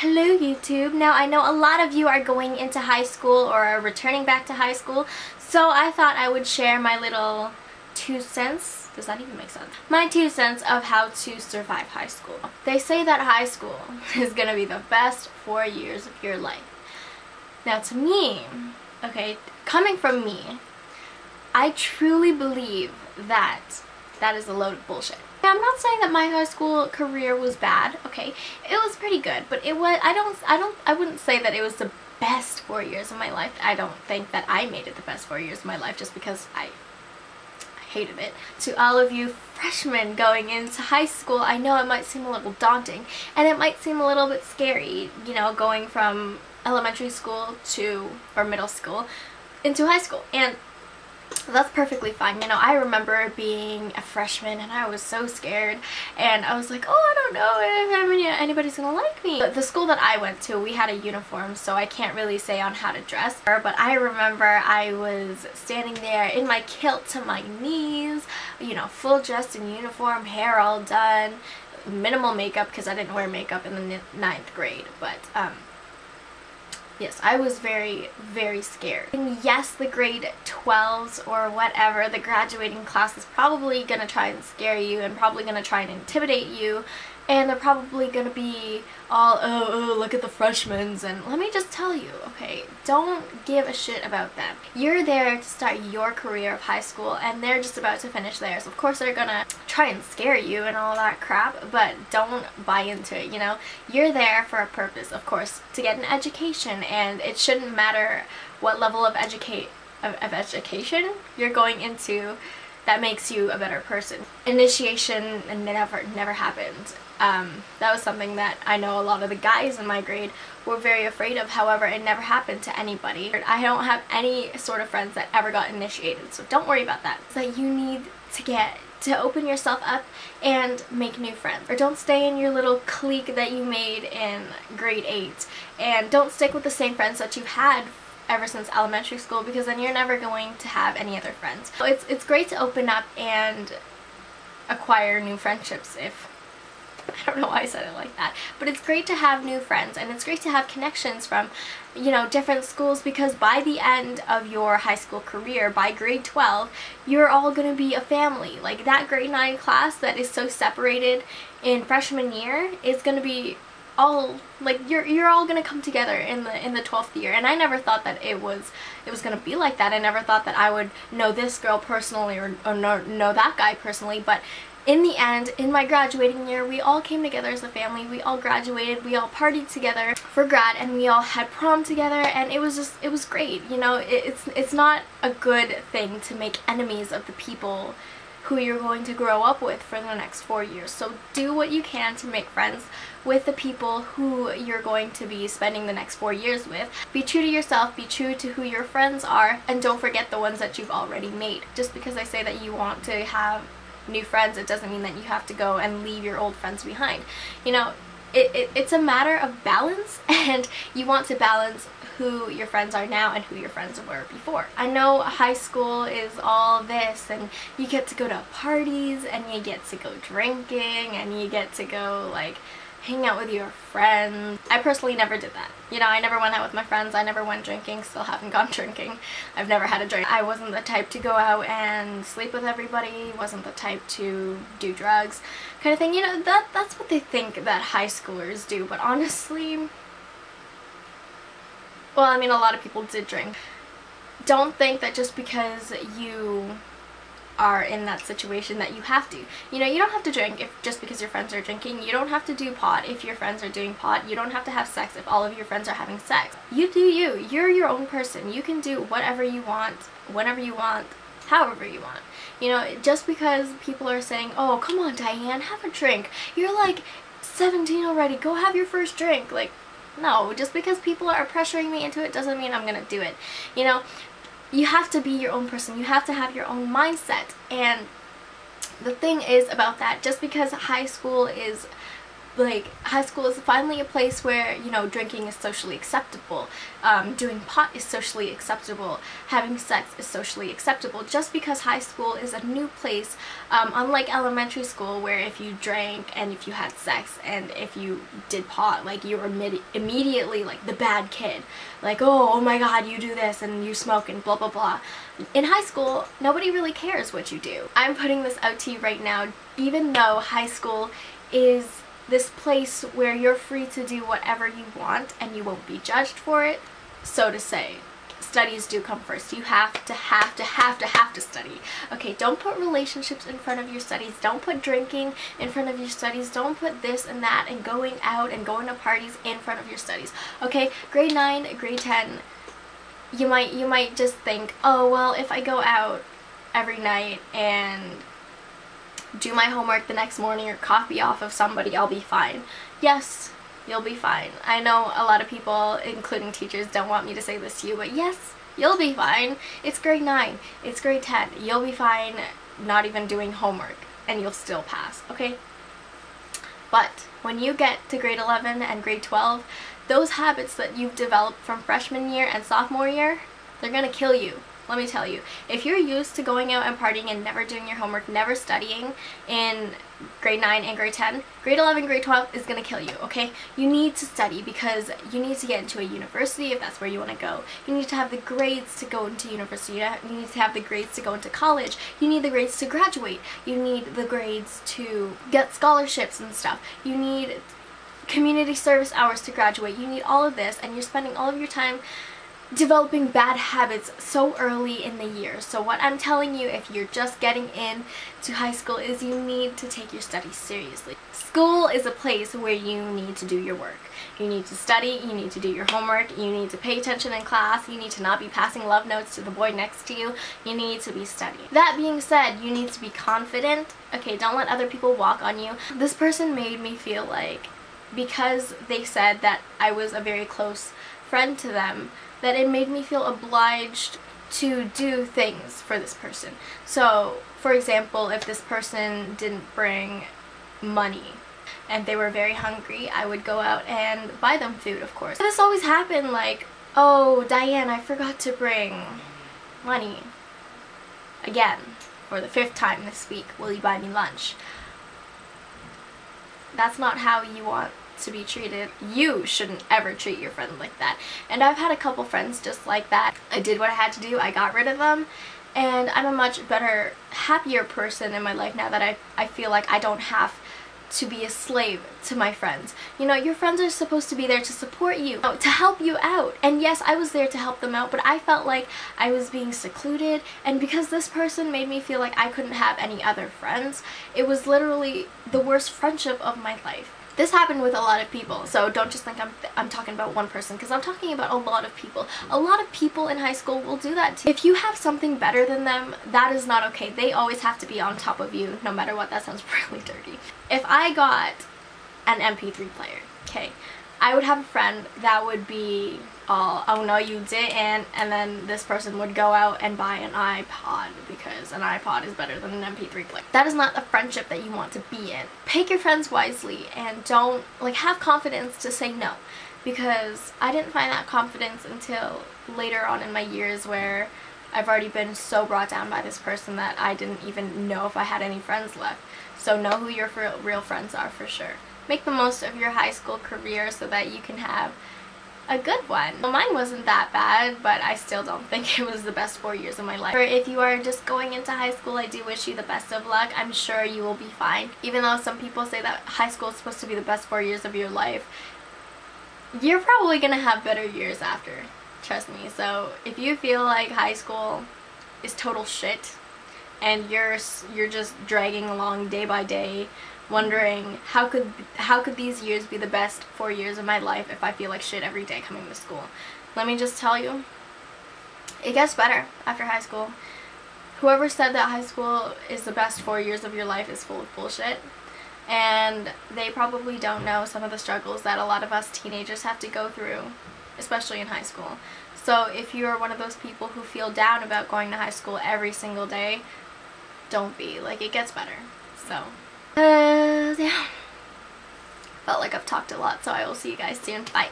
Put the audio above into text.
Hello YouTube. Now I know a lot of you are going into high school or are returning back to high school, so I thought I would share my little 2 cents. Does that even make sense? My 2 cents of how to survive high school. They say that high school is gonna be the best 4 years of your life. Now to me, okay, coming from me, I truly believe that that is a load of bullshit. I'm not saying that my high school career was bad, okay? It was pretty good, but it was, I wouldn't say that it was the best 4 years of my life. I don't think that I made it the best 4 years of my life just because I hated it. To all of you freshmen going into high school, I know it might seem a little daunting and it might seem a little bit scary, you know, going from elementary school to, or middle school, into high school. And that's perfectly fine. You know, I remember being a freshman and I was so scared and I was like, oh, I don't know if anybody's gonna like me. But the school that I went to, we had a uniform, so I can't really say on how to dress. But I remember I was standing there in my kilt to my knees, you know, full dressed in uniform, hair all done, minimal makeup because I didn't wear makeup in the 9th grade. But yes, I was very, very scared. And yes, the grade 12s or whatever, the graduating class is probably gonna try and scare you and probably gonna try and intimidate you, and they're probably gonna be all, oh, look at the freshmen. And let me just tell you, okay, don't give a shit about them. You're there to start your career of high school and they're just about to finish theirs. Of course they're gonna try and scare you and all that crap, but don't buy into it, you know? You're there for a purpose, of course, to get an education, and it shouldn't matter what level of education you're going into that makes you a better person. Initiation never happened. That was something that I know a lot of the guys in my grade were very afraid of. However, it never happened to anybody. I don't have any sort of friends that ever got initiated, so don't worry about that. It's that you need to open yourself up and make new friends. Or don't stay in your little clique that you made in grade 8, and don't stick with the same friends that you've had ever since elementary school, because then you're never going to have any other friends. So it's great to open up and acquire new friendships. If I don't know why I said it like that, but it's great to have new friends and it's great to have connections from, you know, different schools, because by the end of your high school career, by grade 12, you're all going to be a family. Like that grade 9 class that is so separated in freshman year is going to be all, like, you're all gonna come together in the 12th year. And I never thought that it was gonna be like that. I never thought that I would know this girl personally or know that guy personally, but in the end, in my graduating year, we all came together as a family. We all graduated, we all partied together for grad, and we all had prom together, and it was great. You know, it's not a good thing to make enemies of the people who you're going to grow up with for the next 4 years. So do what you can to make friends with the people who you're going to be spending the next 4 years with. Be true to yourself, be true to who your friends are, and don't forget the ones that you've already made. Just because I say that you want to have new friends, it doesn't mean that you have to go and leave your old friends behind. You know, it's a matter of balance, and you want to balance who your friends are now and who your friends were before. I know high school is all this, and you get to go to parties and you get to go drinking and you get to go like hang out with your friends. I personally never did that. You know, I never went out with my friends, I never went drinking, still haven't gone drinking. I've never had a drink. I wasn't the type to go out and sleep with everybody, wasn't the type to do drugs, kind of thing. You know, that's what they think that high schoolers do, but honestly, well, I mean, a lot of people did drink. Don't think that just because you are in that situation that you have to. You know, you don't have to drink just because your friends are drinking. You don't have to do pot if your friends are doing pot. You don't have to have sex if all of your friends are having sex. You do you. You're your own person. You can do whatever you want, whenever you want, however you want. You know, just because people are saying, oh, come on, Diane, have a drink. You're like 17 already. Go have your first drink. Like, no, just because people are pressuring me into it doesn't mean I'm gonna do it. You know, you have to be your own person. You have to have your own mindset. And the thing is about that, just because high school is like high school is finally a place where, you know, drinking is socially acceptable, doing pot is socially acceptable, having sex is socially acceptable. Just because high school is a new place, unlike elementary school where if you drank and if you had sex and if you did pot, like you were immediately like the bad kid, like oh my god, you do this and you smoke and blah blah blah. In high school, nobody really cares what you do. I'm putting this out to you right now, even though high school is this place where you're free to do whatever you want and you won't be judged for it, so to say. Studies do come first. You have to study. Okay, don't put relationships in front of your studies. Don't put drinking in front of your studies. Don't put this and that and going out and going to parties in front of your studies. Okay, grade 9, grade 10, you might just think, oh well, if I go out every night and do my homework the next morning or copy off of somebody, I'll be fine. Yes, you'll be fine. I know a lot of people, including teachers, don't want me to say this to you, but yes, you'll be fine. It's grade 9, it's grade 10. You'll be fine not even doing homework and you'll still pass, okay? But when you get to grade 11 and grade 12, those habits that you've developed from freshman year and sophomore year, they're gonna kill you. Let me tell you, if you're used to going out and partying and never doing your homework, never studying in grade 9 and grade 10, grade 11, grade 12 is going to kill you, okay? You need to study because you need to get into a university if that's where you want to go. You need to have the grades to go into university. You need to have the grades to go into college. You need the grades to graduate. You need the grades to get scholarships and stuff. You need community service hours to graduate. You need all of this, and you're spending all of your time developing bad habits so early in the year. So what I'm telling you, if you're just getting in to high school, is you need to take your studies seriously. School is a place where you need to do your work. You need to study, you need to do your homework, you need to pay attention in class, you need to not be passing love notes to the boy next to you, you need to be studying. That being said, you need to be confident. Okay, don't let other people walk on you. This person made me feel like, because they said that I was a very close friend to them, that it made me feel obliged to do things for this person. So, for example, if this person didn't bring money and they were very hungry, I would go out and buy them food, of course. This always happened, like, oh, Diane, I forgot to bring money. Again, for the 5th time this week, will you buy me lunch? That's not how you want to be treated. You shouldn't ever treat your friend like that. And I've had a couple friends just like that. I did what I had to do, I got rid of them, and I'm a much better, happier person in my life now that I feel like I don't have to be a slave to my friends. You know, your friends are supposed to be there to support you, to help you out. And yes, I was there to help them out, but I felt like I was being secluded, and because this person made me feel like I couldn't have any other friends, it was literally the worst friendship of my life. This happened with a lot of people, so don't just think I'm talking about one person, because I'm talking about a lot of people. A lot of people in high school will do that too. If you have something better than them, that is not okay. They always have to be on top of you, no matter what. That sounds really dirty. If I got an MP3 player, okay, I would have a friend that would be all, oh no you didn't, and then this person would go out and buy an iPod because an iPod is better than an MP3 player. That is not the friendship that you want to be in. Pick your friends wisely and don't, like, have confidence to say no, because I didn't find that confidence until later on in my years, where I've already been so brought down by this person that I didn't even know if I had any friends left. So know who your real friends are for sure. Make the most of your high school career so that you can have a good one. Well, mine wasn't that bad, but I still don't think it was the best 4 years of my life. Or if you are just going into high school, I do wish you the best of luck. I'm sure you will be fine. Even though some people say that high school is supposed to be the best 4 years of your life, you're probably gonna have better years after. Trust me. So if you feel like high school is total shit and you're just dragging along day by day, wondering how could these years be the best 4 years of my life if I feel like shit every day coming to school, let me just tell you, it gets better after high school. Whoever said that high school is the best 4 years of your life is full of bullshit, and they probably don't know some of the struggles that a lot of us teenagers have to go through, especially in high school. So if you're one of those people who feel down about going to high school every single day, don't be. Like, it gets better. So yeah. felt like I've talked a lot, so I will see you guys soon. Bye!